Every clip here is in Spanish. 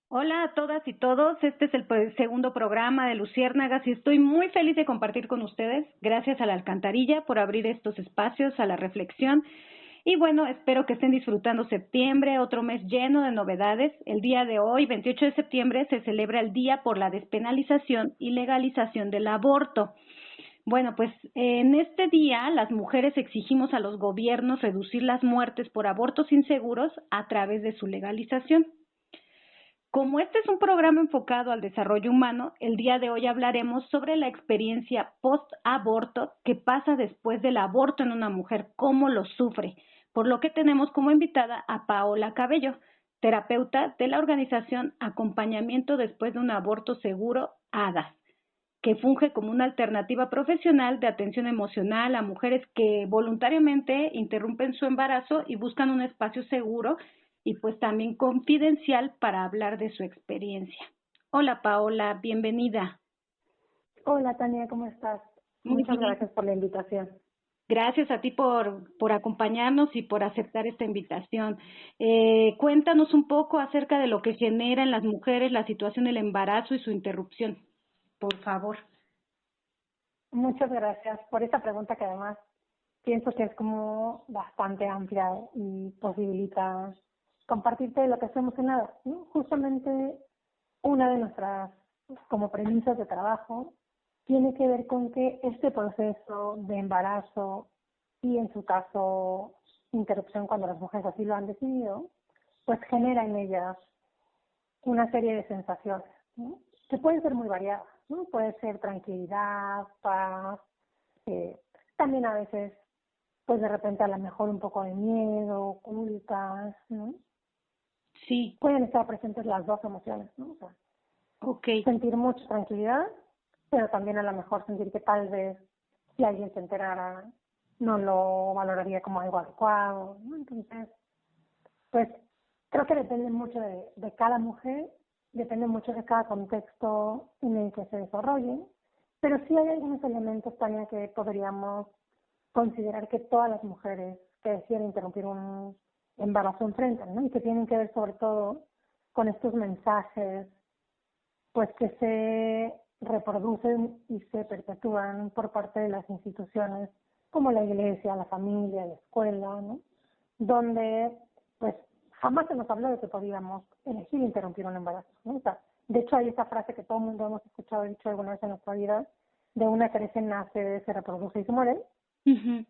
Hola a todas y todos, este es el segundo programa de Luciérnagas y estoy muy feliz de compartir con ustedes. Gracias a la Alcantarilla por abrir estos espacios a la reflexión. Y bueno, espero que estén disfrutando septiembre, otro mes lleno de novedades. El día de hoy, 28 de septiembre, se celebra el Día por la Despenalización y Legalización del Aborto. Bueno, pues en este día las mujeres exigimos a los gobiernos reducir las muertes por abortos inseguros a través de su legalización. Como este es un programa enfocado al desarrollo humano, el día de hoy hablaremos sobre la experiencia post-aborto que pasa después del aborto en una mujer, cómo lo sufre, por lo que tenemos como invitada a Paola Cabello, terapeuta de la organización Acompañamiento después de un aborto seguro, ADAS, que funge como una alternativa profesional de atención emocional a mujeres que voluntariamente interrumpen su embarazo y buscan un espacio seguro y pues también confidencial para hablar de su experiencia. Hola Paola, bienvenida. Hola Tania, ¿cómo estás? Muy Muchas bien. gracias por la invitación. Gracias a ti por acompañarnos y por aceptar esta invitación. Cuéntanos un poco acerca de lo que genera en las mujeres la situación del embarazo y su interrupción, por favor. Muchas gracias por esta pregunta que además pienso que es como bastante amplia y posibilita compartirte lo que hacemos en nada, ¿no? Justamente una de nuestras como premisas de trabajo tiene que ver con que este proceso de embarazo y en su caso interrupción cuando las mujeres así lo han decidido, pues genera en ellas una serie de sensaciones, ¿no? Que pueden ser muy variadas, ¿no? Puede ser tranquilidad, paz, eh, también a veces, pues de repente a lo mejor un poco de miedo, culpas, ¿no? Sí, Pueden estar presentes las dos emociones, ¿no? O sea, ok. sentir mucha tranquilidad, pero también a lo mejor sentir que tal vez si alguien se enterara no lo valoraría como algo adecuado, ¿no? Entonces, pues creo que depende mucho de cada mujer, depende mucho de cada contexto en el que se desarrolle, pero sí hay algunos elementos, Tania, que podríamos considerar que todas las mujeres que deciden interrumpir un embarazo enfrentan, ¿no? Y que tienen que ver sobre todo con estos mensajes, pues que se reproducen y se perpetúan por parte de las instituciones como la iglesia, la familia, la escuela, ¿no? Donde pues jamás se nos habló de que podíamos elegir interrumpir un embarazo, ¿no? O sea, de hecho hay esa frase que todo el mundo hemos escuchado dicho alguna vez en nuestra vida, de una crece, nace, se reproduce y se muere. Ujú.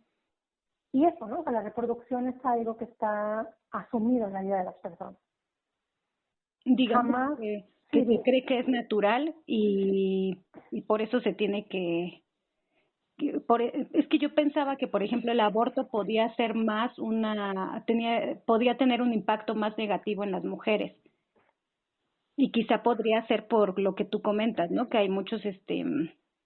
Y eso, ¿no? O sea, la reproducción es algo que está asumido en la vida de las personas. Digamos Jamás, que sí, se dime. cree que es natural y por eso se tiene es que yo pensaba que por ejemplo el aborto podía ser más podía tener un impacto más negativo en las mujeres y quizá podría ser por lo que tú comentas, ¿no? Que hay muchos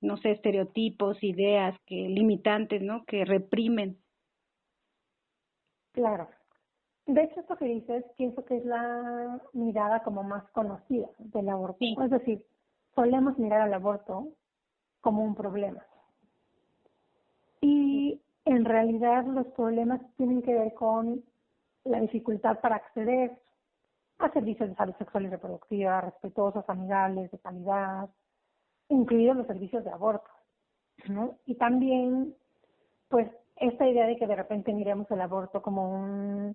no sé, estereotipos, ideas que limitantes, ¿no? Que reprimen. Claro. De hecho, esto que dices, pienso que es la mirada como más conocida del aborto. Sí, Es decir, solemos mirar al aborto como un problema. Y en realidad los problemas tienen que ver con la dificultad para acceder a servicios de salud sexual y reproductiva, respetuosos, amigables, de calidad, incluidos los servicios de aborto, ¿no? Y también, pues, esta idea de que de repente miremos el aborto como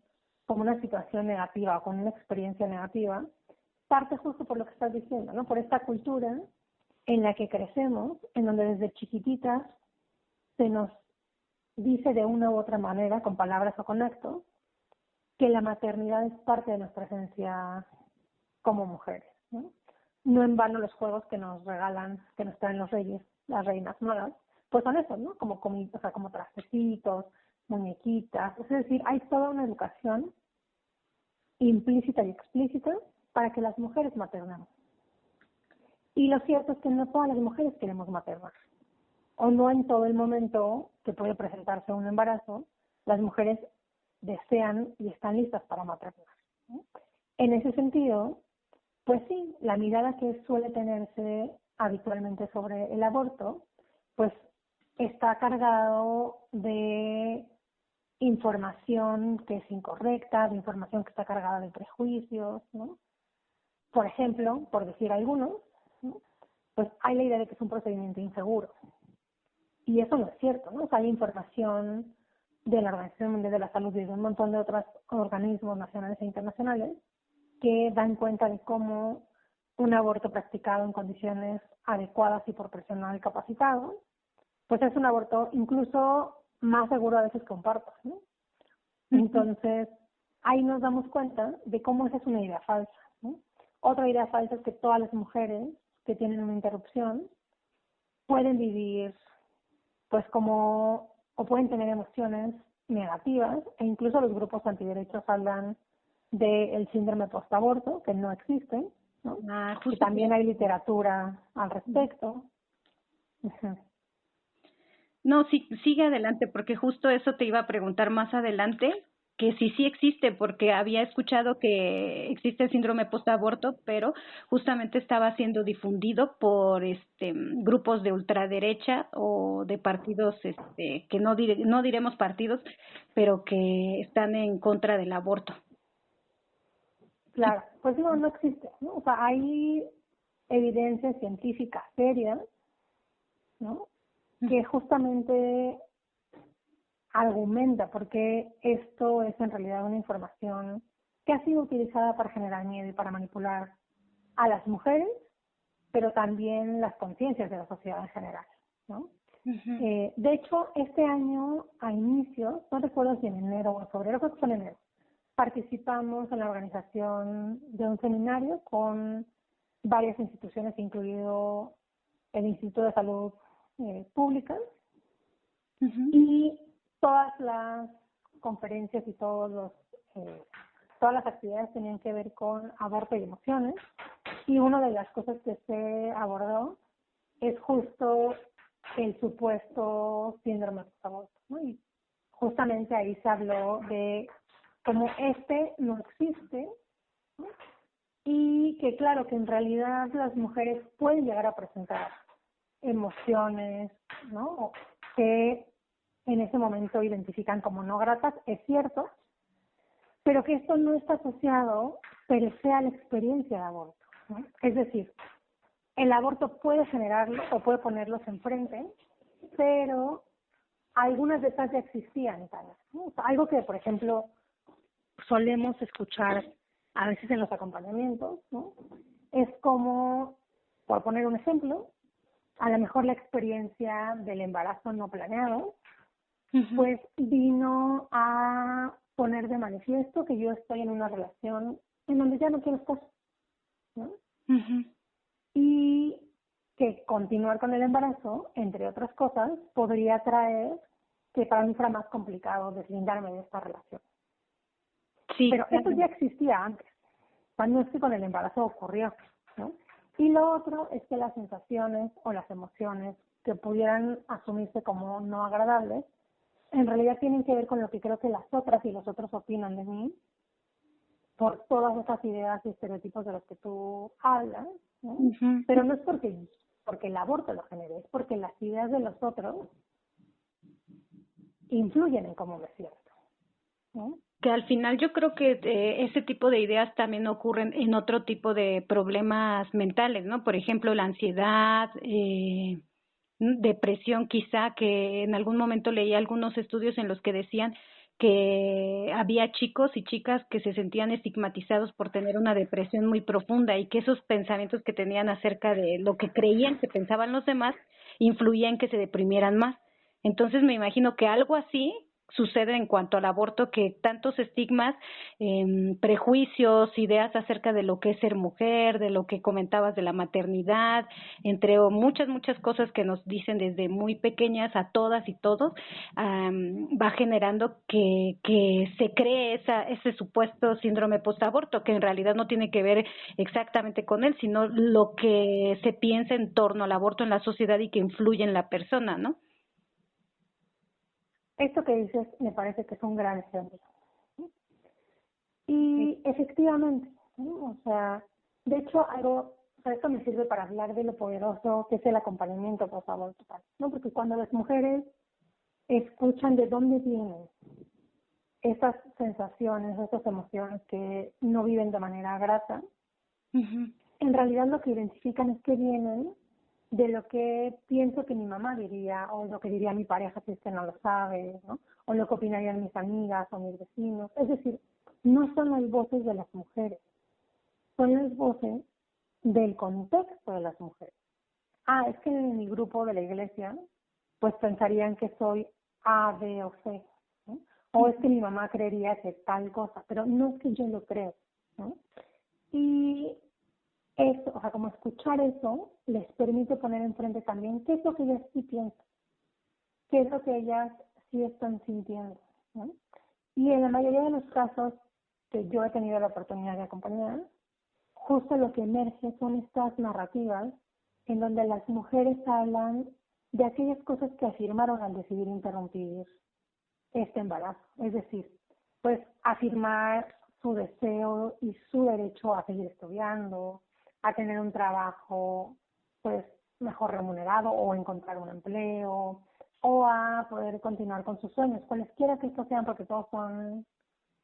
una situación negativa o con una experiencia negativa, parte justo por lo que estás diciendo, ¿no? Por esta cultura en la que crecemos, en donde desde chiquititas se nos dice de una u otra manera, con palabras o con actos, que la maternidad es parte de nuestra esencia como mujeres, ¿no? No en vano los juegos que nos regalan, que nos traen los reyes, las reinas nuevas, pues son esos, ¿no? O sea, como trastecitos, muñequitas, es decir, hay toda una educación implícita y explícita para que las mujeres maternemos. Y lo cierto es que no todas las mujeres queremos maternar, o no en todo el momento que puede presentarse un embarazo, las mujeres desean y están listas para maternar, ¿no? En ese sentido, pues sí, la mirada que suele tenerse habitualmente sobre el aborto, pues está cargado de información que es incorrecta, de información que está cargada de prejuicios, ¿no? Por ejemplo, por decir algunos, ¿no? Pues hay la idea de que es un procedimiento inseguro. Y eso no es cierto, ¿no? O sea, hay información de la Organización Mundial de la Salud y de un montón de otros organismos nacionales e internacionales que dan cuenta de cómo un aborto practicado en condiciones adecuadas y por personal capacitado, pues es un aborto incluso más seguro a veces que un parto, ¿no? Entonces, ahí nos damos cuenta de cómo esa es una idea falsa, ¿no? Otra idea falsa es que todas las mujeres que tienen una interrupción pueden vivir, pues como, o pueden tener emociones negativas, e incluso los grupos antiderechos hablan del síndrome postaborto, que no existe, ¿no? Que también hay literatura al respecto. Uh-huh. No, sí, sigue adelante, porque justo eso te iba a preguntar más adelante, que sí existe, porque había escuchado que existe el síndrome postaborto, pero justamente estaba siendo difundido por grupos de ultraderecha o de partidos que no diremos partidos, pero que están en contra del aborto. Claro, pues no existe, ¿no? O sea, hay evidencia científica seria, ¿no? Que justamente argumenta porque esto es en realidad una información que ha sido utilizada para generar miedo y para manipular a las mujeres, pero también las conciencias de la sociedad en general, ¿no? De hecho, este año, a inicios, no recuerdo si en enero o en febrero, creo que fue en enero, participamos en la organización de un seminario con varias instituciones, incluido el Instituto de Salud Pública, y todas las conferencias y todas las actividades tenían que ver con aborto y emociones, y una de las cosas que se abordó es justo el supuesto síndrome postaborto, ¿no? Y justamente ahí se habló de cómo no existe, ¿no? Y que claro, que en realidad las mujeres pueden llegar a presentar emociones, ¿no? Que en ese momento identifican como no gratas, es cierto, pero que esto no está asociado per se a la experiencia de aborto, ¿no? Es decir, el aborto puede generarlo o puede ponerlos enfrente, pero algunas de estas ya existían, ¿no? Algo que, por ejemplo, solemos escuchar a veces en los acompañamientos, ¿no? Es como, por poner un ejemplo, a lo mejor la experiencia del embarazo no planeado, pues vino a poner de manifiesto que yo estoy en una relación en donde ya no quiero estar, ¿no? Y que continuar con el embarazo, entre otras cosas, podría traer que para mí fuera más complicado deslindarme de esta relación. Sí, pero claro. Eso ya existía antes, cuando esto con el embarazo ocurrió, ¿no? Y lo otro es que las sensaciones o las emociones que pudieran asumirse como no agradables, en realidad tienen que ver con lo que creo que las otras y los otros opinan de mí, por todas esas ideas y estereotipos de los que tú hablas, ¿no? Pero no es porque el aborto lo genere, es porque las ideas de los otros influyen en cómo me siento, ¿no? Que al final yo creo que ese tipo de ideas también ocurren en otro tipo de problemas mentales, ¿no? Por ejemplo, la ansiedad, depresión quizá, que en algún momento leí algunos estudios en los que decían que había chicos y chicas que se sentían estigmatizados por tener una depresión muy profunda y que esos pensamientos que tenían acerca de lo que creían que pensaban los demás influían en que se deprimieran más. Entonces me imagino que algo así sucede en cuanto al aborto, que tantos estigmas, prejuicios, ideas acerca de lo que es ser mujer, de lo que comentabas de la maternidad, entre muchas cosas que nos dicen desde muy pequeñas a todas y todos, va generando que se cree ese supuesto síndrome postaborto, que en realidad no tiene que ver exactamente con él, sino lo que se piensa en torno al aborto en la sociedad y que influye en la persona, ¿no? Esto que dices me parece que es un gran ejemplo. Y efectivamente, ¿no? O sea, de hecho, esto me sirve para hablar de lo poderoso que es el acompañamiento post-aborto, ¿no? Porque cuando las mujeres escuchan de dónde vienen esas sensaciones, esas emociones que no viven de manera grata, Ujú. En realidad lo que identifican es que vienen de lo que pienso que mi mamá diría, o lo que diría mi pareja si es que no lo sabe, ¿no? O lo que opinarían mis amigas o mis vecinos. Es decir, no son las voces de las mujeres, son las voces del contexto de las mujeres. Es que en mi grupo de la iglesia, pues pensarían que soy A, B o C, ¿no? O es que mi mamá creería que tal cosa, pero no es que yo lo creo, ¿no? Y eso, o sea, como escuchar eso, les permite poner enfrente también qué es lo que ellas sí piensan, qué es lo que ellas sí están sintiendo, ¿no? Y en la mayoría de los casos que yo he tenido la oportunidad de acompañar, justo lo que emerge son estas narrativas en donde las mujeres hablan de aquellas cosas que afirmaron al decidir interrumpir este embarazo. Es decir, pues afirmar su deseo y su derecho a seguir estudiando, a tener un trabajo pues mejor remunerado o encontrar un empleo o a poder continuar con sus sueños, cualesquiera que estos sean, porque todos son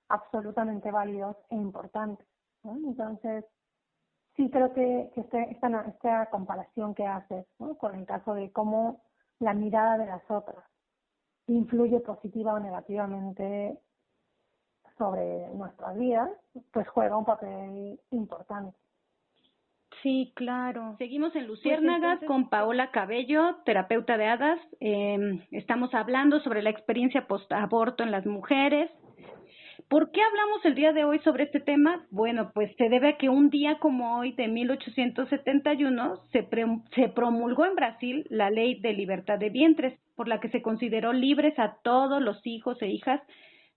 absolutamente válidos e importantes, ¿no? Entonces, sí creo que esta comparación que haces, ¿no? Con el caso de cómo la mirada de las otras influye positiva o negativamente sobre nuestras vidas, pues juega un papel importante. Sí, claro. Seguimos en Pues Luciérnagas entonces, con Paola Cabello, terapeuta de hadas. Estamos hablando sobre la experiencia post-aborto en las mujeres. ¿Por qué hablamos el día de hoy sobre este tema? Bueno, pues se debe a que un día como hoy de 1871 se promulgó en Brasil la Ley de Libertad de Vientres, por la que se consideró libres a todos los hijos e hijas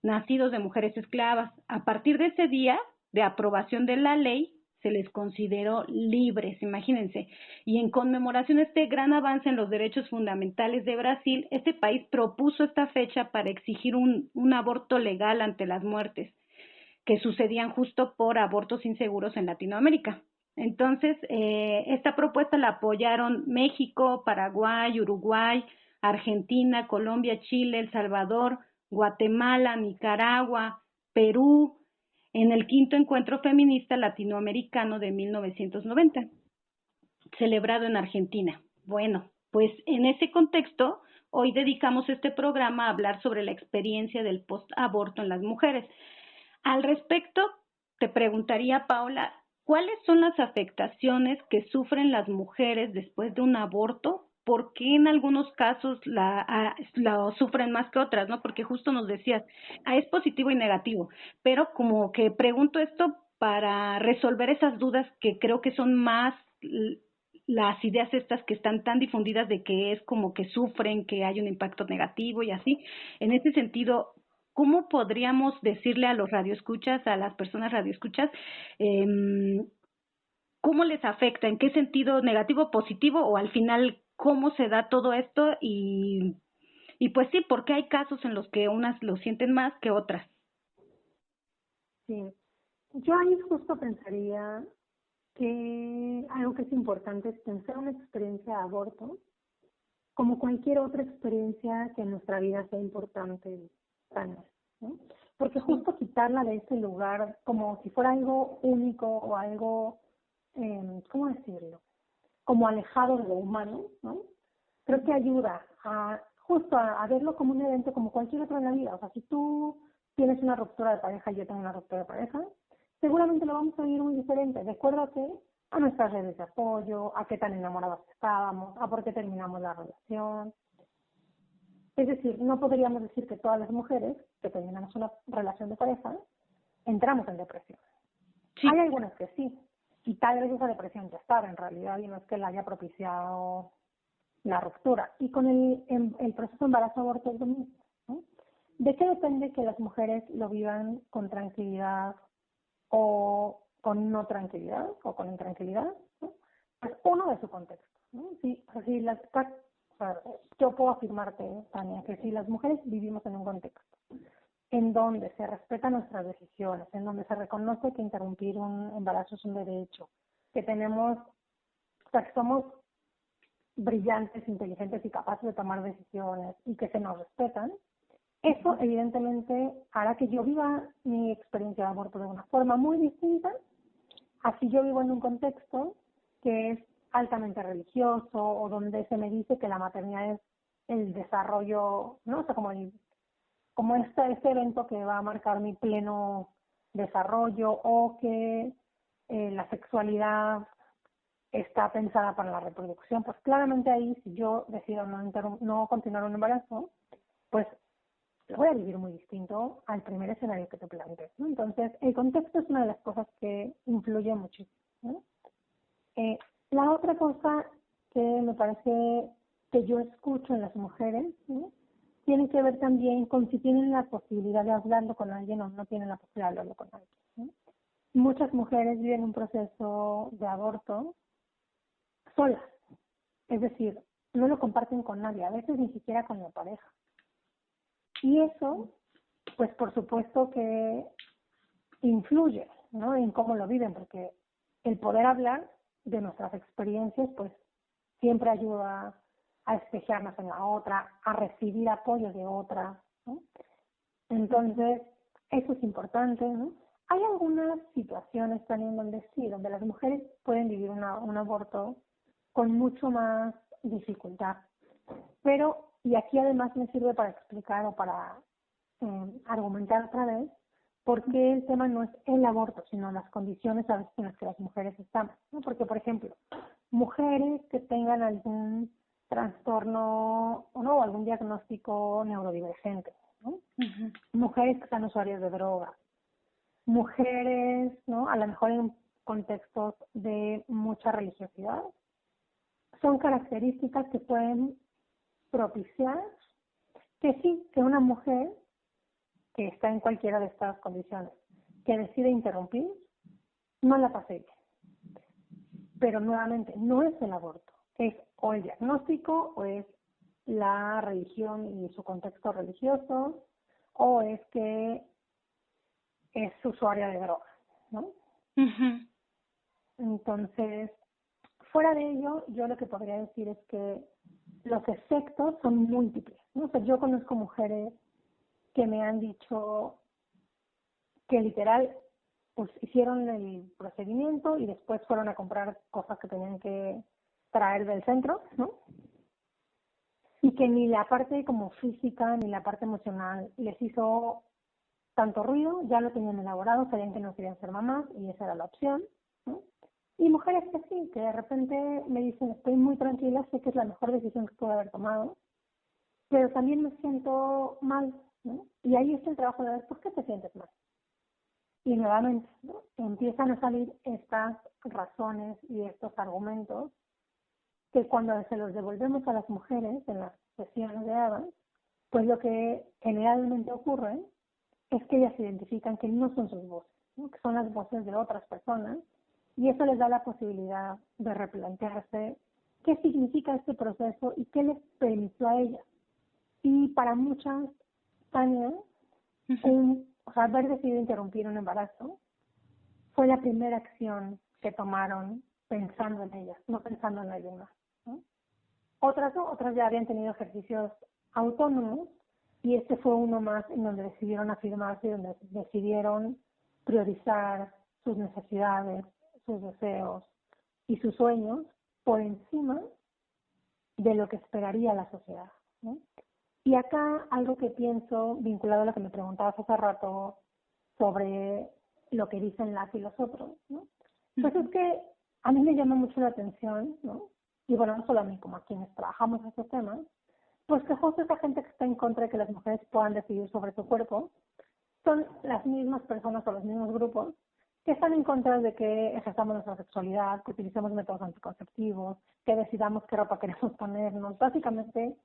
nacidos de mujeres esclavas. A partir de ese día de aprobación de la ley, se les consideró libres, imagínense. Y en conmemoración de este gran avance en los derechos fundamentales de Brasil, este país propuso esta fecha para exigir un aborto legal ante las muertes que sucedían justo por abortos inseguros en Latinoamérica. Entonces, esta propuesta la apoyaron México, Paraguay, Uruguay, Argentina, Colombia, Chile, El Salvador, Guatemala, Nicaragua, Perú, en el quinto encuentro feminista latinoamericano de 1990, celebrado en Argentina. Bueno, pues en ese contexto, hoy dedicamos este programa a hablar sobre la experiencia del post-aborto en las mujeres. Al respecto, te preguntaría, Paola, ¿cuáles son las afectaciones que sufren las mujeres después de un aborto? ¿Por qué en algunos casos la sufren más que otras? ¿No? Porque justo nos decías, es positivo y negativo, pero como que pregunto esto para resolver esas dudas que creo que son más las ideas estas que están tan difundidas de que es como que sufren, que hay un impacto negativo y así. En ese sentido, ¿cómo podríamos decirle a los radioescuchas, a las personas radioescuchas, cómo les afecta, en qué sentido, negativo, positivo, o al final cómo se da todo esto? Y pues sí, porque hay casos en los que unas lo sienten más que otras. sí, yo ahí justo pensaría que algo que es importante es pensar una experiencia de aborto como cualquier otra experiencia que en nuestra vida sea importante para nosotros, ¿no? Porque justo quitarla de ese lugar como si fuera algo único o algo, ¿cómo decirlo? Como alejado de lo humano, ¿no? Creo que ayuda a justo a verlo como un evento como cualquier otro en la vida. O sea, si tú tienes una ruptura de pareja y yo tengo una ruptura de pareja, seguramente lo vamos a vivir muy diferente, de acuerdo a qué, a nuestras redes de apoyo, a qué tan enamoradas estábamos, a por qué terminamos la relación. Es decir, no podríamos decir que todas las mujeres que terminamos una relación de pareja entramos en depresión. Sí. Hay algunas que sí, y tal vez esa depresión ya estaba en realidad y no es que la haya propiciado la ruptura. Y con el proceso de embarazo-aborto es lo mismo, ¿no? ¿De qué depende que las mujeres lo vivan con tranquilidad o con no tranquilidad o con intranquilidad? ¿No? Pues uno, de su contexto, ¿no? Sí, así yo puedo afirmarte, Tania, que si las mujeres vivimos en un contexto en donde se respetan nuestras decisiones, en donde se reconoce que interrumpir un embarazo es un derecho, que tenemos, o sea, que somos brillantes, inteligentes y capaces de tomar decisiones y que se nos respetan, eso evidentemente hará que yo viva mi experiencia de aborto de una forma muy distinta Así yo vivo en un contexto que es altamente religioso o donde se me dice que la maternidad es el desarrollo, ¿no? O sea, como este evento que va a marcar mi pleno desarrollo o que la sexualidad está pensada para la reproducción, pues claramente ahí si yo decido no continuar un embarazo, pues lo voy a vivir muy distinto al primer escenario que te planteé, ¿no? Entonces, el contexto es una de las cosas que influye muchísimo, ¿no? La otra cosa que me parece que yo escucho en las mujeres, ¿no? Tiene que ver también con si tienen la posibilidad de hablarlo con alguien o no tienen la posibilidad de hablarlo con alguien, ¿no? Muchas mujeres viven un proceso de aborto solas, es decir, no lo comparten con nadie, a veces ni siquiera con la pareja. Y eso, pues por supuesto que influye, ¿no? En cómo lo viven, porque el poder hablar de nuestras experiencias, pues siempre ayuda a espejarnos en la otra, a recibir apoyo de otra, ¿no? Entonces, eso es importante, ¿no? Hay algunas situaciones también donde sí, donde las mujeres pueden vivir un aborto con mucho más dificultad. Pero, y aquí además me sirve para explicar o para argumentar otra vez, por qué el tema no es el aborto, sino las condiciones a veces en las que las mujeres estamos, ¿no? Porque, por ejemplo, mujeres que tengan algún trastorno o no, algún diagnóstico neurodivergente, ¿no? Ujú. Mujeres que están usuarias de drogas, mujeres, ¿no? A lo mejor en contextos de mucha religiosidad, son características que pueden propiciar que sí, que una mujer que está en cualquiera de estas condiciones, que decide interrumpir, no la pase bien. Pero nuevamente, no es el aborto, es o el diagnóstico, o es la religión y su contexto religioso, o es que es usuaria de drogas, ¿no? Ujú. Entonces, fuera de ello, yo lo que podría decir es que los efectos son múltiples, ¿no? O sea, yo conozco mujeres que me han dicho que literal pues hicieron el procedimiento y después fueron a comprar cosas que tenían que traer del centro, ¿no? Y que ni la parte como física ni la parte emocional les hizo tanto ruido, ya lo tenían elaborado, sabían que no querían ser mamás y esa era la opción, ¿no? Y mujeres que sí, que de repente me dicen, estoy muy tranquila, sé que es la mejor decisión que puedo haber tomado, pero también me siento mal, ¿no? Y ahí está el trabajo de ver, ¿por qué te sientes mal? Y nuevamente, ¿no? Empiezan a salir estas razones y estos argumentos que cuando se los devolvemos a las mujeres en las sesiones de Adams, pues lo que generalmente ocurre es que ellas identifican que no son sus voces, ¿no? Que son las voces de otras personas, y eso les da la posibilidad de replantearse qué significa este proceso y qué les permitió a ellas. Y para muchas, Tania, Ujú. o sea, haber decidido interrumpir un embarazo fue la primera acción que tomaron pensando en ellas, no pensando en alguien más, ¿no? Otras no, otras ya habían tenido ejercicios autónomos y este fue uno más en donde decidieron afirmarse y donde decidieron priorizar sus necesidades, sus deseos y sus sueños por encima de lo que esperaría la sociedad, ¿no? Y acá algo que pienso vinculado a lo que me preguntabas hace rato sobre lo que dicen las y los otros, ¿no? Pues es Ujú. que a mí me llama mucho la atención, ¿no? Y bueno, no solo a mí, como a quienes trabajamos estos temas, pues que justo esa gente que está en contra de que las mujeres puedan decidir sobre su cuerpo son las mismas personas o los mismos grupos que están en contra de que ejerzamos nuestra sexualidad, que utilicemos métodos anticonceptivos, que decidamos qué ropa queremos ponernos. Básicamente,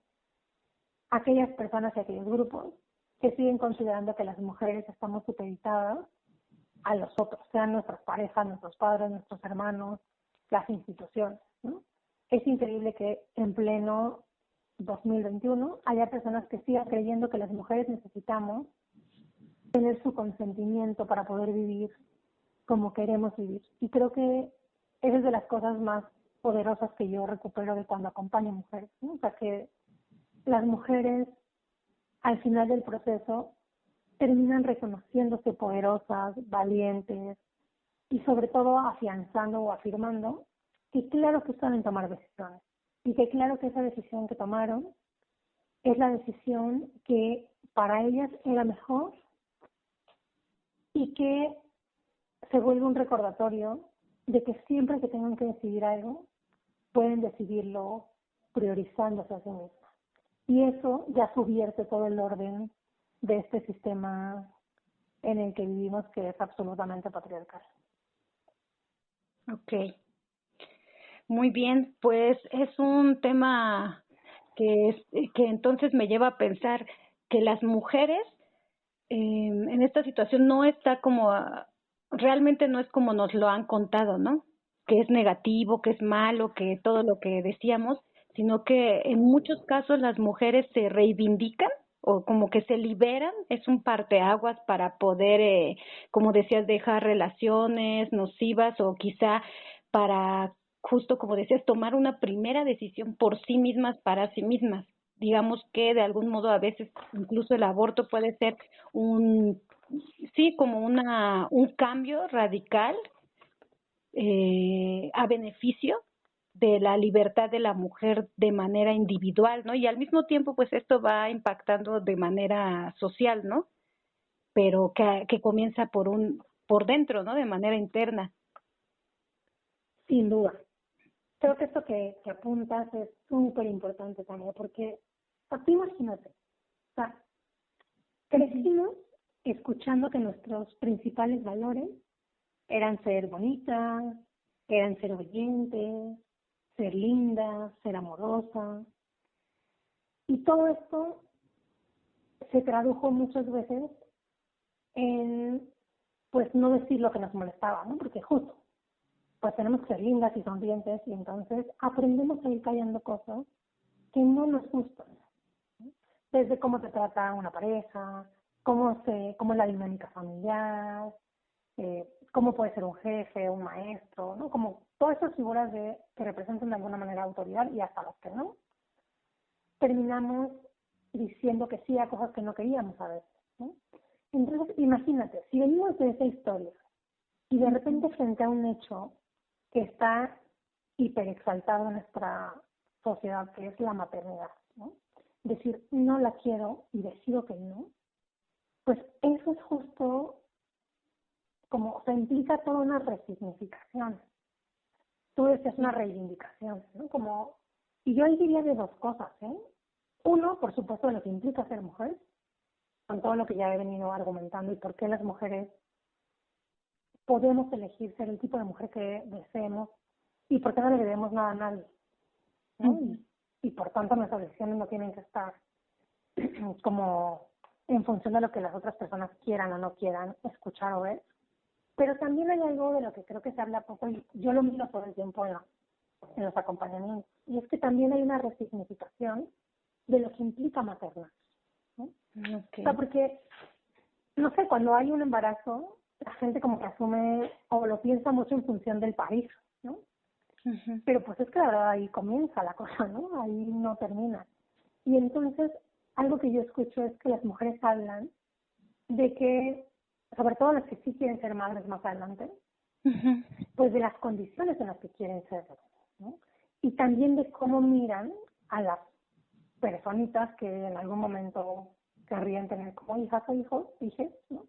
aquellas personas y aquellos grupos que siguen considerando que las mujeres estamos supeditadas a los otros, sean nuestras parejas, nuestros padres, nuestros hermanos, las instituciones, ¿no? Es increíble que en pleno 2021 haya personas que sigan creyendo que las mujeres necesitamos tener su consentimiento para poder vivir como queremos vivir. Y creo que esa es de las cosas más poderosas que yo recupero de cuando acompaño mujeres, ¿no? O sea, que las mujeres al final del proceso terminan reconociéndose poderosas, valientes, y sobre todo afianzando o afirmando que claro que saben tomar decisiones y que claro que esa decisión que tomaron es la decisión que para ellas era mejor y que se vuelve un recordatorio de que siempre que tengan que decidir algo, pueden decidirlo priorizándose a sí mismas. Y eso ya subvierte todo el orden de este sistema en el que vivimos, que es absolutamente patriarcal. Ok, muy bien, pues es un tema que entonces me lleva a pensar que las mujeres en esta situación no está como, realmente no es como nos lo han contado, ¿no? Que es negativo, que es malo, que todo lo que decíamos, sino que en muchos casos las mujeres se reivindican o como que se liberan, es un parteaguas para poder, como decías, dejar relaciones nocivas o quizá para, justo como decías, tomar una primera decisión por sí mismas, para sí mismas. Digamos que de algún modo a veces incluso el aborto puede ser un, sí, como un cambio radical a beneficio de la libertad de la mujer de manera individual, ¿no? Y al mismo tiempo, pues esto va impactando de manera social, ¿no? Pero que comienza por dentro, ¿no? De manera interna. Sin duda. Creo que esto que apuntas es súper importante también, porque tú imagínate, o sea, crecimos escuchando que nuestros principales valores eran ser bonitas, eran ser obedientes, ser linda, ser amorosa. Y todo esto se tradujo muchas veces en, pues, no decir lo que nos molestaba, ¿no? Porque justo, pues tenemos que ser lindas y sonrientes y entonces aprendemos a ir callando cosas que no nos gustan. Desde cómo te trata una pareja, cómo es la dinámica familiar, cómo puede ser un jefe, un maestro, ¿no? Como todas esas figuras que representan de alguna manera autoridad y hasta las que no. Terminamos diciendo que sí a cosas que no queríamos a veces, ¿no? Entonces, imagínate, si venimos de esa historia y de repente frente a un hecho que está hiperexaltado en nuestra sociedad, que es la maternidad, ¿no? Decir, no la quiero y decido que no, pues eso es justo como, o sea, implica toda una resignificación. Tú decías una reivindicación, ¿no? Como, y yo ahí diría de dos cosas, ¿eh? Uno, por supuesto, de lo que implica ser mujer, con todo lo que ya he venido argumentando y por qué las mujeres podemos elegir ser el tipo de mujer que deseemos y por qué no le debemos nada a nadie, ¿no? Y por tanto nuestras decisiones no tienen que estar como en función de lo que las otras personas quieran o no quieran escuchar o ver. Pero también hay algo de lo que creo que se habla poco y yo lo miro todo el tiempo en los acompañamientos. Y es que también hay una resignificación de lo que implica maternar, ¿no? Okay. O sea, porque, no sé, cuando hay un embarazo, la gente como que asume o lo piensa mucho en función del país, ¿no? Pero pues es que la verdad ahí comienza la cosa, ¿no? Ahí no termina. Y entonces, algo que yo escucho es que las mujeres hablan de que, sobre todo las que sí quieren ser madres más adelante, pues de las condiciones en las que quieren ser, ¿no? Y también de cómo miran a las personitas que en algún momento querrían tener como hijas o hijos, hijes, ¿no?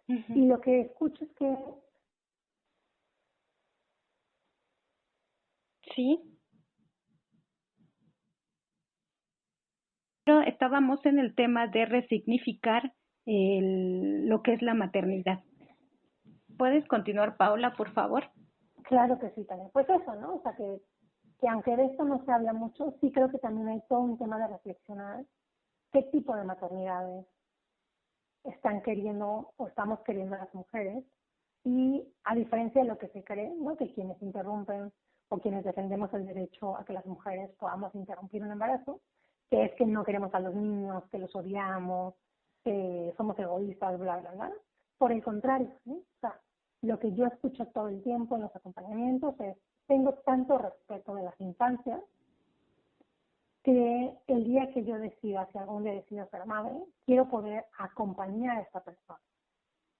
Y lo que escucho es que... Sí. Pero estábamos en el tema de resignificar lo que es la maternidad. ¿Puedes continuar, Paula, por favor? Claro que sí, también. Pues eso, ¿no? O sea, que aunque de esto no se habla mucho, sí creo que también hay todo un tema de reflexionar qué tipo de maternidades están queriendo o estamos queriendo las mujeres y a diferencia de lo que se cree, ¿no? Que quienes interrumpen o quienes defendemos el derecho a que las mujeres podamos interrumpir un embarazo, que es que no queremos a los niños, que los odiamos, que somos egoístas, bla, bla, bla. Por el contrario, ¿no? O sea, lo que yo escucho todo el tiempo en los acompañamientos es, tengo tanto respeto de las infancias que el día que yo decida, si algún día decido ser madre, quiero poder acompañar a esta persona.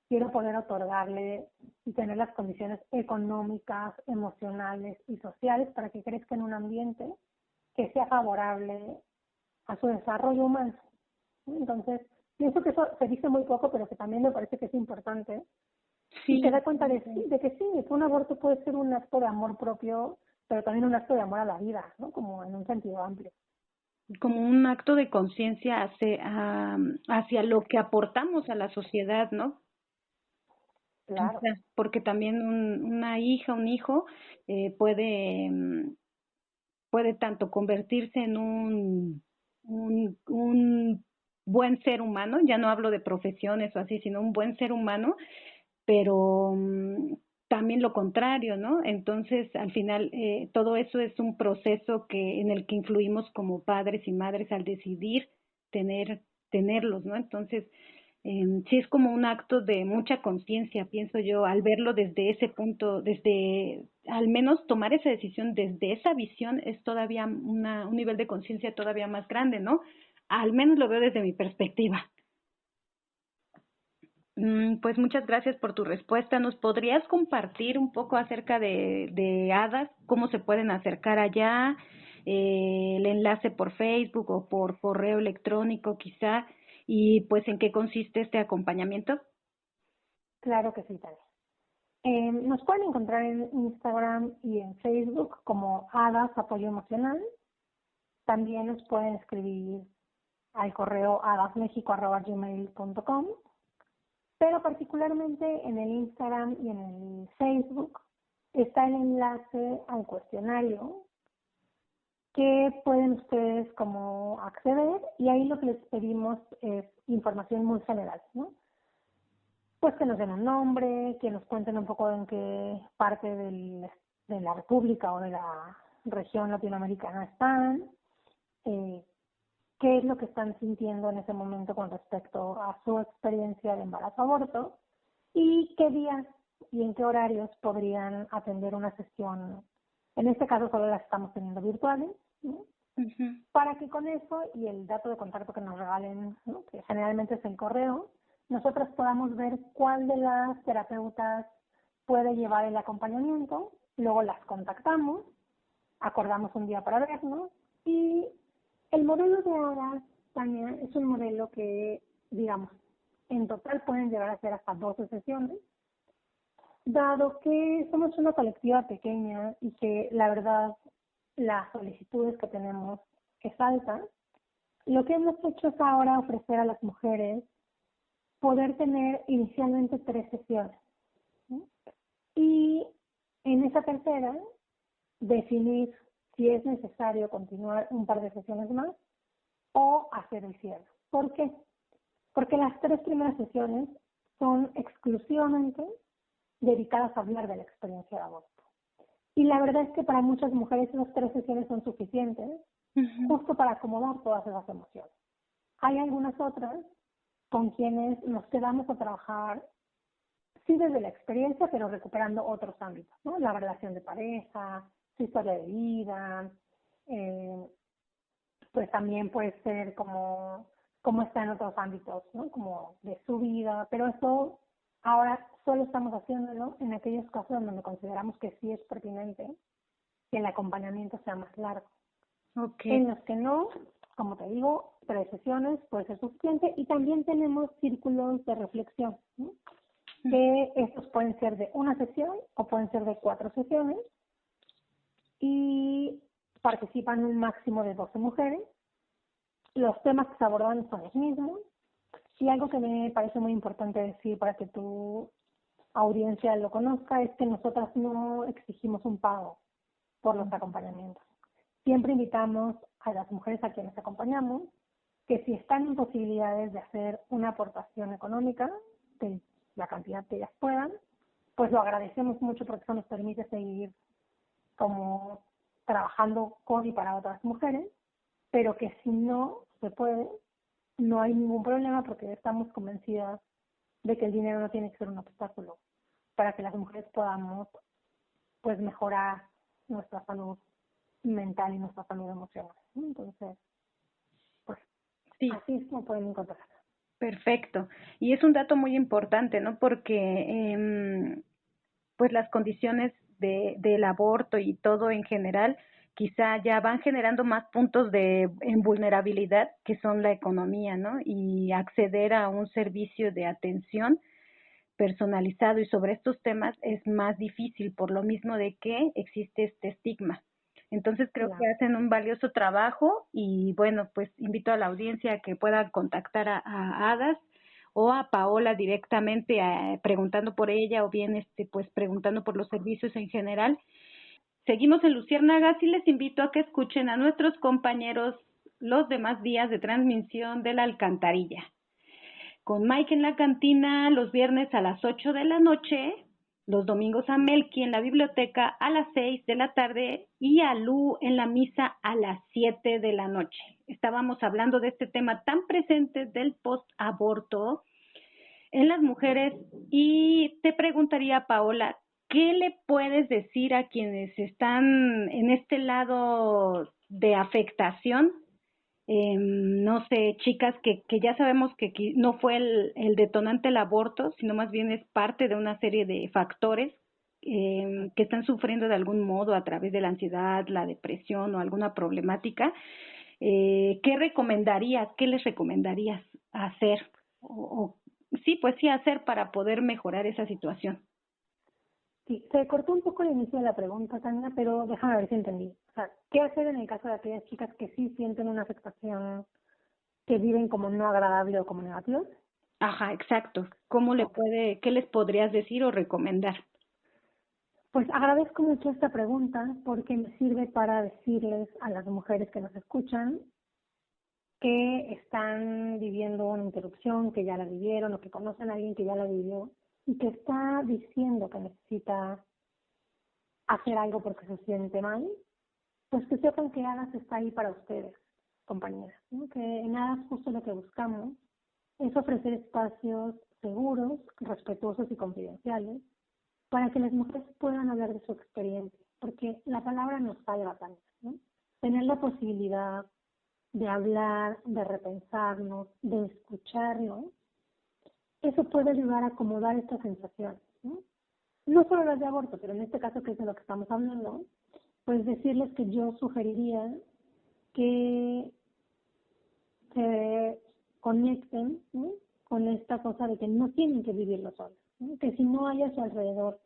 quiero poder otorgarle y tener las condiciones económicas, emocionales y sociales para que crezca en un ambiente que sea favorable a su desarrollo humano. Entonces, pienso que eso se dice muy poco, pero que también me parece que es importante. Y se Sí, da cuenta de que sí, que un aborto puede ser un acto de amor propio, pero también un acto de amor a la vida, ¿no? Como en un sentido amplio. como un acto de conciencia hacia lo que aportamos a la sociedad, ¿no? Claro, Porque también una hija, un hijo puede puede tanto convertirse en un buen ser humano, ya no hablo de profesiones o así, sino un buen ser humano, pero también lo contrario, ¿no? Entonces, al final, todo eso es un proceso en el que influimos como padres y madres al decidir tenerlos, ¿no? Entonces, sí es como un acto de mucha conciencia, pienso yo, al verlo desde ese punto, desde, al menos tomar esa decisión desde esa visión es todavía un nivel de conciencia todavía más grande, ¿no? Al menos lo veo desde mi perspectiva. Pues muchas gracias por tu respuesta. ¿Nos podrías compartir un poco acerca de hadas? ¿Cómo se pueden acercar allá? El enlace por Facebook o por correo electrónico quizá. Y pues en qué consiste este acompañamiento. claro que sí, Tania. Nos pueden encontrar en Instagram y en Facebook como Hadas Apoyo Emocional. También nos pueden escribir al correo hadasmexico@gmail.com, pero particularmente en el Instagram y en el Facebook está el enlace al cuestionario que pueden ustedes como acceder, y ahí lo que les pedimos es información muy general, ¿no? Pues que nos den un nombre, que nos cuenten un poco en qué parte de la República o de la región latinoamericana están, eh, qué es lo que están sintiendo en ese momento con respecto a su experiencia de embarazo-aborto y qué días y en qué horarios podrían atender una sesión. En este caso solo las estamos teniendo virtuales, ¿no? Ujú. Para que con eso y el dato de contacto que nos regalen, ¿no? Que generalmente es el correo, nosotros podamos ver cuál de las terapeutas puede llevar el acompañamiento, luego las contactamos, acordamos un día para vernos, y el modelo de ahora, Tania, es un modelo que, digamos, en total pueden llegar a ser hasta 12 sesiones, dado que somos una colectiva pequeña y que la verdad las solicitudes que tenemos es alta. Lo que hemos hecho es ahora ofrecer a las mujeres poder tener inicialmente 3 sesiones, ¿sí? Y en esa tercera definir si es necesario continuar un par de sesiones más o hacer el cierre. ¿Por qué? Porque las 3 primeras sesiones son exclusivamente dedicadas a hablar de la experiencia de aborto. Y la verdad es que para muchas mujeres esas 3 sesiones son suficientes Ujú. justo para acomodar todas esas emociones. Hay algunas otras con quienes nos quedamos a trabajar, sí desde la experiencia, pero recuperando otros ámbitos, ¿no? La relación de pareja, su historia de vida, eh, pues también puede ser como está en otros ámbitos, ¿no? Como de su vida, pero eso ahora solo estamos haciéndolo en aquellos casos donde consideramos que sí es pertinente que el acompañamiento sea más largo. Okay. En los que no, como te digo, 3 sesiones puede ser suficiente, y también tenemos círculos de reflexión, ¿no? Que estos pueden ser de una sesión o pueden ser de 4 sesiones, y participan un máximo de 12 mujeres. Los temas que se abordan son los mismos, y algo que me parece muy importante decir para que tu audiencia lo conozca es que nosotras no exigimos un pago por los acompañamientos. Siempre invitamos a las mujeres a quienes acompañamos que si están en posibilidades de hacer una aportación económica, de la cantidad que ellas puedan, pues lo agradecemos mucho porque eso nos permite seguir como trabajando con y para otras mujeres, pero que si no se puede, no hay ningún problema porque estamos convencidas de que el dinero no tiene que ser un obstáculo para que las mujeres podamos pues mejorar nuestra salud mental y nuestra salud emocional, ¿no? Entonces, pues Sí, así es como pueden encontrar. Perfecto. Y es un dato muy importante, ¿no? Porque pues las condiciones del aborto y todo en general quizá ya van generando más puntos en vulnerabilidad que son la economía, ¿no? Y acceder a un servicio de atención personalizado y sobre estos temas es más difícil por lo mismo de que existe este estigma. Entonces creo que Claro. hacen un valioso trabajo y bueno, pues invito a la audiencia a que pueda contactar a Hadas o a Paola directamente preguntando por ella o bien pues preguntando por los servicios en general. Seguimos en Luciérnagas y les invito a que escuchen a nuestros compañeros los demás días de transmisión de la Alcantarilla con Mike en la cantina los viernes a las 8 de la noche, los domingos a Melqui en la biblioteca a las 6 de la tarde y a Lu en la misa a las 7 de la noche. Estábamos hablando de este tema tan presente del post-aborto en las mujeres y te preguntaría, Paola, ¿qué le puedes decir a quienes están en este lado de afectación no sé, chicas que ya sabemos que no fue el detonante el aborto, sino más bien es parte de una serie de factores que están sufriendo de algún modo a través de la ansiedad, la depresión o alguna problemática? ¿Qué recomendarías, qué les recomendarías hacer? Sí, pues sí, hacer para poder mejorar esa situación. Sí, se cortó un poco el inicio de la pregunta, Tania, pero déjame ver si entendí. O sea, ¿qué hacer en el caso de aquellas chicas que sí sienten una afectación que viven como no agradable o como negativa? Ajá, exacto. ¿Cómo Ok. qué les podrías decir o recomendar? Pues agradezco mucho esta pregunta porque me sirve para decirles a las mujeres que nos escuchan que están viviendo una interrupción, que ya la vivieron o que conocen a alguien que ya la vivió y que está diciendo que necesita hacer algo porque se siente mal, pues que sepan que ADAS está ahí para ustedes, compañeras, ¿no? Que en ADAS justo lo que buscamos es ofrecer espacios seguros, respetuosos y confidenciales para que las mujeres puedan hablar de su experiencia, porque la palabra nos salva también, ¿no? Tener la posibilidad de hablar, de repensarnos, de escucharnos, eso puede ayudar a acomodar estas sensaciones, ¿no? No solo las de aborto, pero en este caso que es de lo que estamos hablando, pues decirles que yo sugeriría que se conecten, ¿no? Con esta cosa de que no tienen que vivirlo solos, ¿no? Que si no hay a su alrededor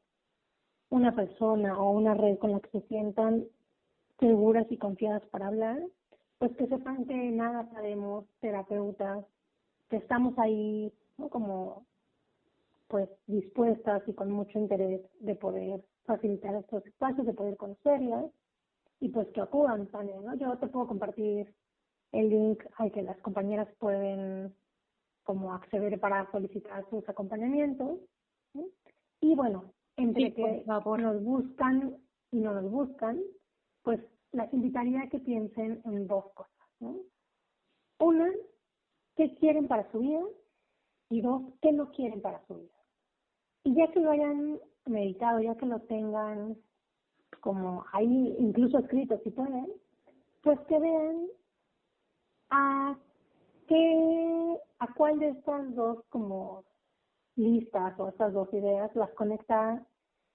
una persona o una red con la que se sientan seguras y confiadas para hablar, pues que sepan que nada sabemos, terapeutas, que estamos ahí, ¿no? Como pues dispuestas y con mucho interés de poder facilitar estos espacios, de poder conocerlas y pues que acudan también, ¿no? Yo te puedo compartir el link al que las compañeras pueden como acceder para solicitar sus acompañamientos, ¿sí? Y bueno, entre Sí, por que favor. nos buscan y no nos buscan, pues las invitaría a que piensen en dos cosas, ¿no? Una, qué quieren para su vida y dos, qué no quieren para su vida. Y ya que lo hayan meditado, ya que lo tengan como ahí incluso escrito si pueden, pues que vean a a cuál de estas dos como listas o estas dos ideas las conecta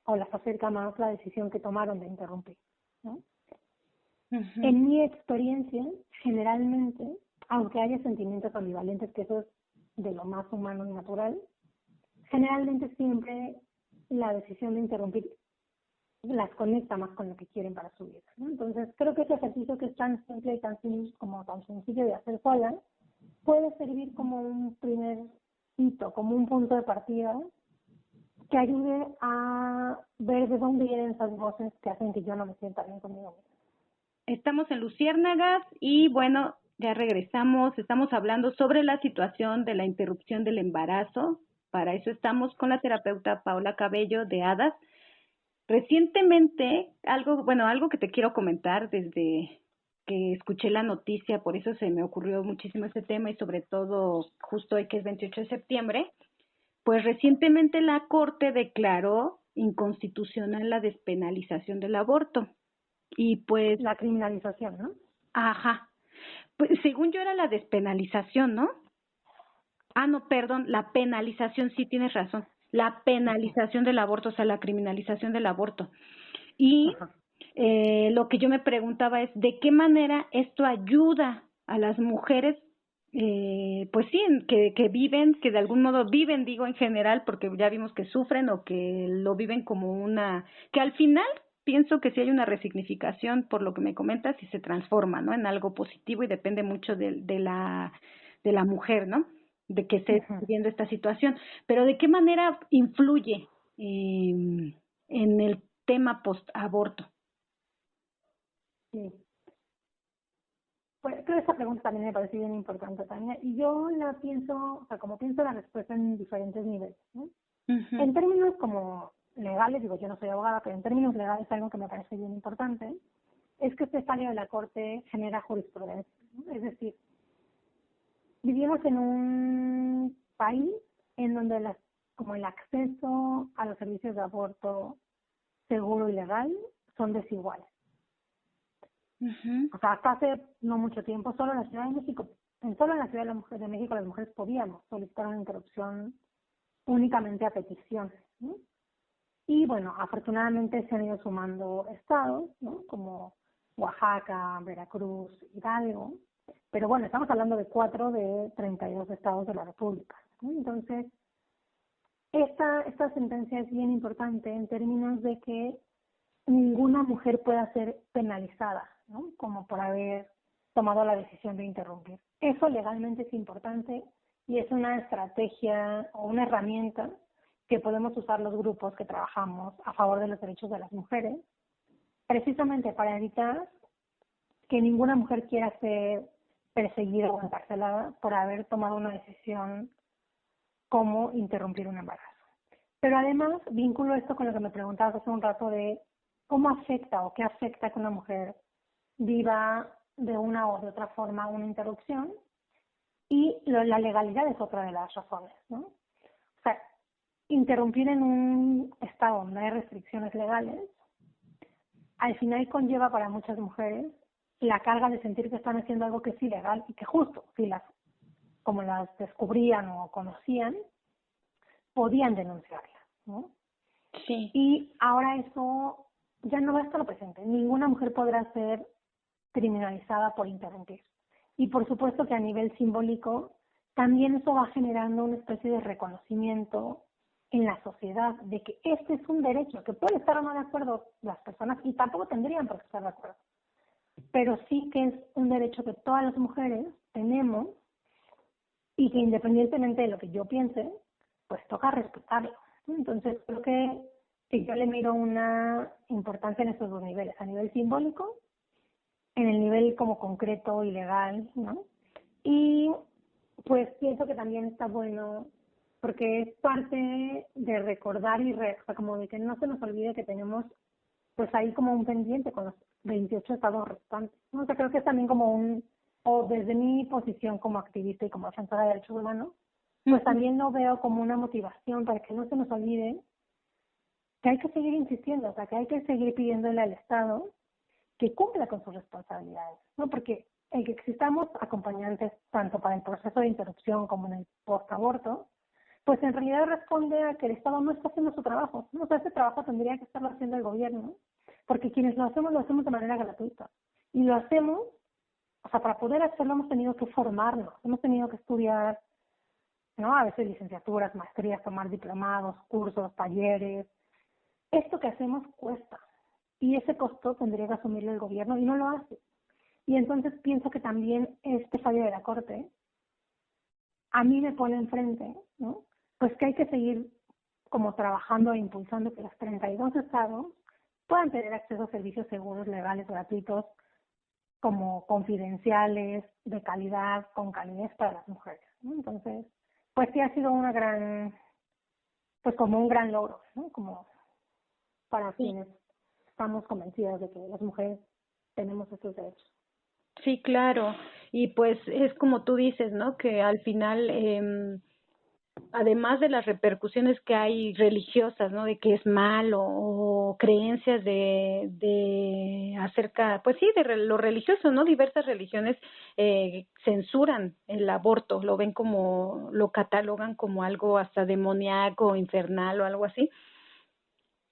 o las acerca más la decisión que tomaron de interrumpir, ¿no? Ujú. En mi experiencia, generalmente, aunque haya sentimientos ambivalentes, que eso es de lo más humano y natural, generalmente siempre la decisión de interrumpir las conecta más con lo que quieren para su vida, ¿no? Entonces, creo que ese ejercicio que es tan simple y tan sencillo de hacer sola, puede servir como un primer hito, como un punto de partida que ayude a ver de dónde vienen esas voces que hacen que yo no me sienta bien conmigo misma. Estamos en Luciérnagas y bueno, ya regresamos. Estamos hablando sobre la situación de la interrupción del embarazo. Para eso estamos con la terapeuta Paola Cabello de Hadas. Recientemente, algo que te quiero comentar desde que escuché la noticia, por eso se me ocurrió muchísimo este tema y sobre todo justo hoy que es 28 de septiembre, pues recientemente la Corte declaró inconstitucional la despenalización del aborto. Y pues, La criminalización, ¿no? ajá, pues según yo era la despenalización, ¿no? no, perdón, la penalización, sí tienes razón, la penalización del aborto, o sea, la criminalización del aborto. Y Ajá. lo que yo me preguntaba es, ¿de qué manera esto ayuda a las mujeres, pues sí, que viven, que de algún modo viven, digo en general, porque ya vimos que sufren o que lo viven como que al final pienso que sí hay una resignificación por lo que me comentas y se transforma, ¿no? En algo positivo y depende mucho de la mujer, ¿no? De que esté Ujú. viviendo esta situación. Pero ¿de qué manera influye en el tema post-aborto? Sí. Pues creo que esa pregunta también me parece bien importante, Tania, y yo la pienso, o sea, como pienso la respuesta en diferentes niveles, ¿no? Ujú, En términos como legales, digo, yo no soy abogada, pero en términos legales algo que me parece bien importante es que este fallo de la Corte genera jurisprudencia, ¿no? Es decir, vivimos en un país en donde como el acceso a los servicios de aborto seguro y legal son desiguales. ujú, O sea, hasta hace no mucho tiempo, solo en la Ciudad de México, solo en la Ciudad de México las mujeres podíamos solicitar una interrupción únicamente a petición, ¿no? Y bueno, afortunadamente se han ido sumando estados, ¿no? Como Oaxaca, Veracruz, Hidalgo. Pero bueno, estamos hablando de 4 de 32 estados de la República, ¿no? Entonces, esta sentencia es bien importante en términos de que ninguna mujer pueda ser penalizada, ¿no? Como por haber tomado la decisión de interrumpir. Eso legalmente es importante y es una estrategia o una herramienta que podemos usar los grupos que trabajamos a favor de los derechos de las mujeres, precisamente para evitar que ninguna mujer quiera ser perseguida o encarcelada por haber tomado una decisión como interrumpir un embarazo. Pero además vinculo esto con lo que me preguntabas hace un rato de cómo afecta o qué afecta que una mujer viva de una o de otra forma una interrupción y la legalidad es otra de las razones, ¿no? O sea, interrumpir en un estado donde hay restricciones legales al final conlleva para muchas mujeres la carga de sentir que están haciendo algo que es ilegal y que justo, si como las descubrían o conocían, podían denunciarlas, ¿no? sí, Y ahora eso ya no va a estar presente. Ninguna mujer podrá ser criminalizada por interrumpir. Y por supuesto que a nivel simbólico, también eso va generando una especie de reconocimiento en la sociedad de que este es un derecho, que pueden estar o no de acuerdo las personas y tampoco tendrían por qué estar de acuerdo, pero sí que es un derecho que todas las mujeres tenemos y que independientemente de lo que yo piense, pues toca respetarlo. Entonces creo que yo le miro una importancia en esos dos niveles, a nivel simbólico, en el nivel como concreto y legal, ¿no? Y pues pienso que también está bueno porque es parte de recordar o sea, como de que no se nos olvide que tenemos pues ahí como un pendiente con los 28 estados restantes, ¿no? O sea, creo que es también como o desde mi posición como activista y como defensora de derechos humanos, pues ujú, también lo veo como una motivación para que no se nos olvide que hay que seguir insistiendo, o sea, que hay que seguir pidiéndole al Estado que cumpla con sus responsabilidades, ¿no? Porque el que existamos acompañantes tanto para el proceso de interrupción como en el post-aborto, pues en realidad responde a que el Estado no está haciendo su trabajo, ¿no? O sea, ese trabajo tendría que estarlo haciendo el gobierno, porque quienes lo hacemos de manera gratuita. Y lo hacemos, o sea, para poder hacerlo hemos tenido que formarnos, hemos tenido que estudiar, ¿no? A veces licenciaturas, maestrías, tomar diplomados, cursos, talleres. Esto que hacemos cuesta y ese costo tendría que asumirlo el gobierno y no lo hace. Y entonces pienso que también este fallo de la Corte a mí me pone enfrente, ¿no? Pues que hay que seguir como trabajando e impulsando que los 32 estados puedan tener acceso a servicios seguros, legales, gratuitos, como confidenciales, de calidad, con calidez para las mujeres, ¿no? Entonces, pues sí ha sido pues como un gran logro, ¿no? Como para sí, quienes estamos convencidas de que las mujeres tenemos estos derechos. sí, claro. Y pues es como tú dices, ¿no? Que al final además de las repercusiones que hay religiosas, ¿no? De que es malo o creencias de acerca, pues sí, lo religioso, ¿no? Diversas religiones censuran el aborto, lo ven como, lo catalogan como algo hasta demoníaco, infernal o algo así.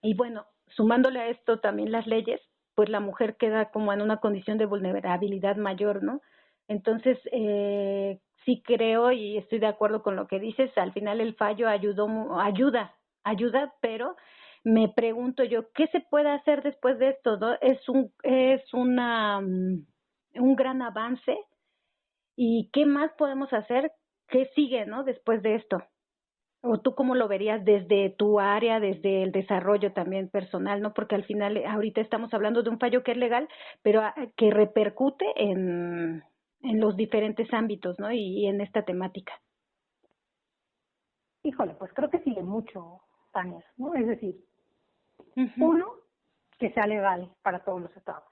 Y bueno, sumándole a esto también las leyes, pues la mujer queda como en una condición de vulnerabilidad mayor, ¿no? Entonces, sí creo y estoy de acuerdo con lo que dices, al final el fallo ayuda, pero me pregunto yo, ¿qué se puede hacer después de esto? ¿No? Un gran avance, y ¿qué más podemos hacer? ¿Qué sigue, no? Después de esto. ¿O tú cómo lo verías desde tu área, desde el desarrollo también personal, no? Porque al final ahorita estamos hablando de un fallo que es legal, pero que repercute en los diferentes ámbitos, ¿no? Y en esta temática. Híjole, pues creo que sigue mucho, Tania, ¿no? Es decir, Uh-huh. uno, que sea legal para todos los estados.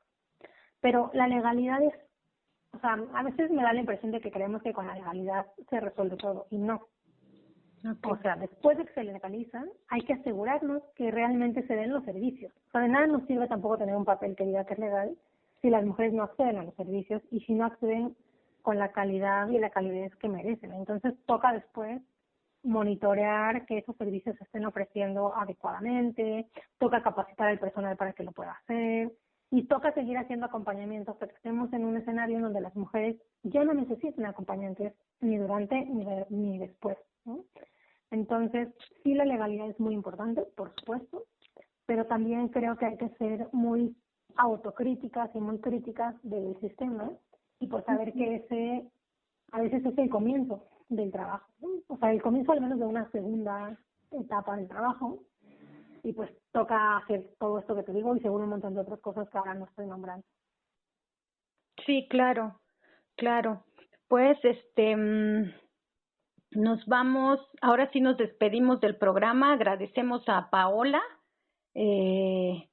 Pero la legalidad es, o sea, a veces me da la impresión de que creemos que con la legalidad se resuelve todo, y no. Okay. O sea, después de que se legalizan, hay que asegurarnos que realmente se den los servicios. O sea, de nada nos sirve tampoco tener un papel que diga que es legal si las mujeres no acceden a los servicios y si no acceden con la calidad y la calidez que merecen. Entonces, toca después monitorear que esos servicios se estén ofreciendo adecuadamente, toca capacitar al personal para que lo pueda hacer y toca seguir haciendo acompañamiento hasta que estemos en un escenario en donde las mujeres ya no necesiten acompañantes ni durante ni después, ¿no? Entonces, sí, la legalidad es muy importante, por supuesto, pero también creo que hay que ser muy autocríticas y muy críticas del sistema y por saber que ese a veces es el comienzo del trabajo, ¿no? O sea, el comienzo al menos de una segunda etapa del trabajo y pues toca hacer todo esto que te digo y seguro un montón de otras cosas que ahora no estoy nombrando. Sí, claro, claro. Pues nos vamos, ahora sí nos despedimos del programa, agradecemos a Paola, eh,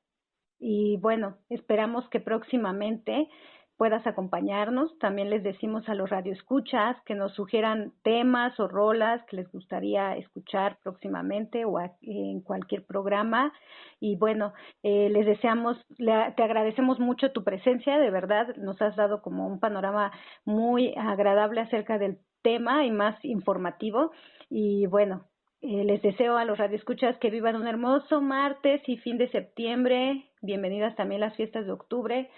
y bueno, esperamos que próximamente puedas acompañarnos. También les decimos a los radioescuchas que nos sugieran temas o rolas que les gustaría escuchar próximamente o en cualquier programa. Y bueno, les deseamos, te agradecemos mucho tu presencia, de verdad, nos has dado como un panorama muy agradable acerca del tema y más informativo. Y bueno, les deseo a los radioescuchas que vivan un hermoso martes y fin de septiembre. Bienvenidas también las fiestas de octubre.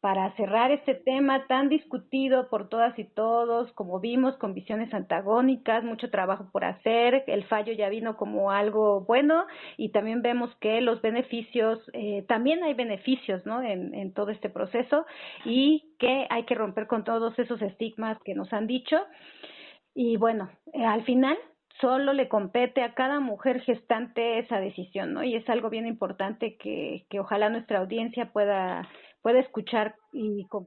Para cerrar este tema tan discutido por todas y todos, como vimos, con visiones antagónicas, mucho trabajo por hacer, el fallo ya vino como algo bueno y también vemos que los beneficios, también hay beneficios, ¿no? En todo este proceso y que hay que romper con todos esos estigmas que nos han dicho. Y bueno, al final solo le compete a cada mujer gestante esa decisión, ¿no? Y es algo bien importante que ojalá nuestra audiencia pueda escuchar y comprender.